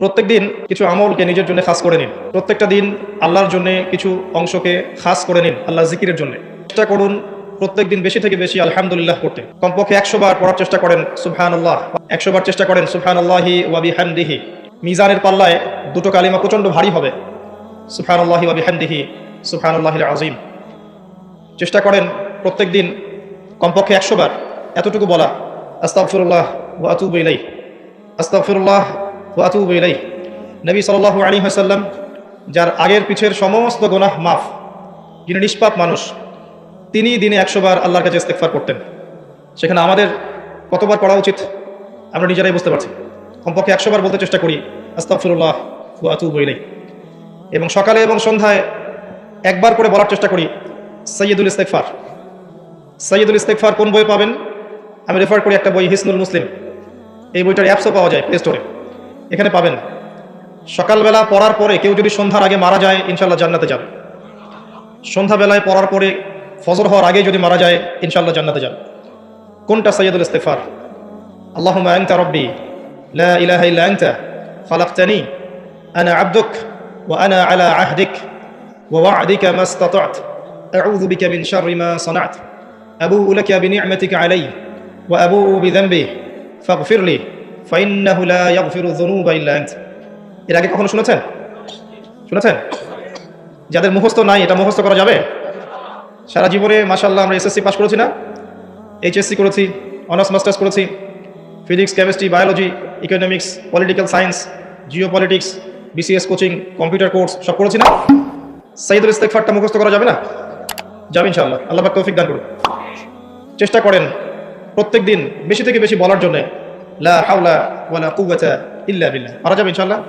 প্রত্যেক দিন কিছু আমলকে নিজের জন্য খাস করে নিন। প্রত্যেকটা দিন আল্লাহর জন্য কিছু অংশকে খাস করে নিন আল্লাহ জিকিরের জন্য। চেষ্টা করুন প্রত্যেক দিন বেশি থেকে বেশি আলহামদুলিল্লাহ করতে। কমপক্ষে 100 বার পড়ার চেষ্টা করেন সুবহানাল্লাহ, 100 বার চেষ্টা করেন সুবহানাল্লাহি ওয়া বিহামদিহি। মিজানের পাল্লায় দুটো কালিমা প্রচণ্ড ভারী হবে, সুবহানাল্লাহি ওয়া বিহামদিহি সুবহানাল্লাহিল আযীম। চেষ্টা করেন প্রত্যেক দিন কমপক্ষে 100 বার এতটুকু বলা, আস্তাগফিরুল্লাহ ওয়া আতুবু ইলাইহি, আস্তাগফিরুল্লাহ ওয়া আতুবু ইলাইহি। নবী সাল্লাল্লাহু আলাইহি ওয়াসাল্লাম, যার আগের পিছের সমস্ত গুনাহ মাফ, যিনি নিষ্পাপ মানুষ, তিনি দিনে 100 বার আল্লাহর কাছে ইস্তেগফার করতেন। সেখানে আমাদের কতবার পড়া উচিত আমরা নিজেরাই বুঝতে পারছি। কমপক্ষে 100 বার বলতে চেষ্টা করি আস্তাগফিরুল্লাহ ওয়া আতুবু ইলাইহি। এবং সকালে এবং সন্ধ্যায় একবার করে বলার চেষ্টা করি সাইয়্যিদুল ইস্তেগফার। সাইয়্যিদুল ইস্তেগফার কোন বই পাবেন? আমি রেফার করি একটা বই, হিসনুল মুসলিম। এই বইটার অ্যাপসও পাওয়া যায় প্লে স্টোরে, এখানে পাবেন। সকালবেলা পড়ার পরে কেউ যদি সন্ধ্যার আগে মারা যায় ইনশাআল্লাহ জান্নাতে যাবে। সন্ধ্যাবেলায় পড়ার পরে ফজর হওয়ার আগে যদি মারা যায় ইনশাআল্লাহ জান্নাতে যাবে। কোনটা সাইয়্যিদুল ইস্তেগফার? আল্লাহুম্মা আনতা রাব্বি লা ইলাহা ইল্লা আনতা খালাকতানি আনা আবদুক ওয়া আনা আলা আহদিক ওয়া ওয়া'দিকা মাস্তাতা'ত আউযু বিকা মিন শাররি মা সানা'ত আবু'ু লাকা বিনি'মাতিকা আলাইয়া ওয়া আবু'ু বিযানবি ফাগফিরলি ফাইন্নাহু লা ইয়াগফিরু যুনুবা ইল্লা আনতা। এর আগে কখনো শুনেছেন? যাদের মুখস্থ নাই, এটা মুখস্থ করা যাবে? সারা জীবনে মাশাআল্লাহ আমরা এসএসসি পাস করেছি না, এইচএসসি করেছি, অনার্স মাস্টার্স করেছি, physics, chemistry, biology, economics, political science, geopolitics, BCS coaching, computer course সব করেছি না? সাইয়্যিদুল ইস্তেগফারটা মুখস্থ করা যাবে না? যাবে ইনশাআল্লাহ। আল্লাহ পাক তৌফিক দান করুন। চেষ্টা করেন প্রত্যেক দিন বেশি থেকে বেশি বলার জন্য লা হাওলা ওয়ালা কুওয়াতা ইল্লা বিল্লাহ। পারা যাবে ইনশাআল্লাহ।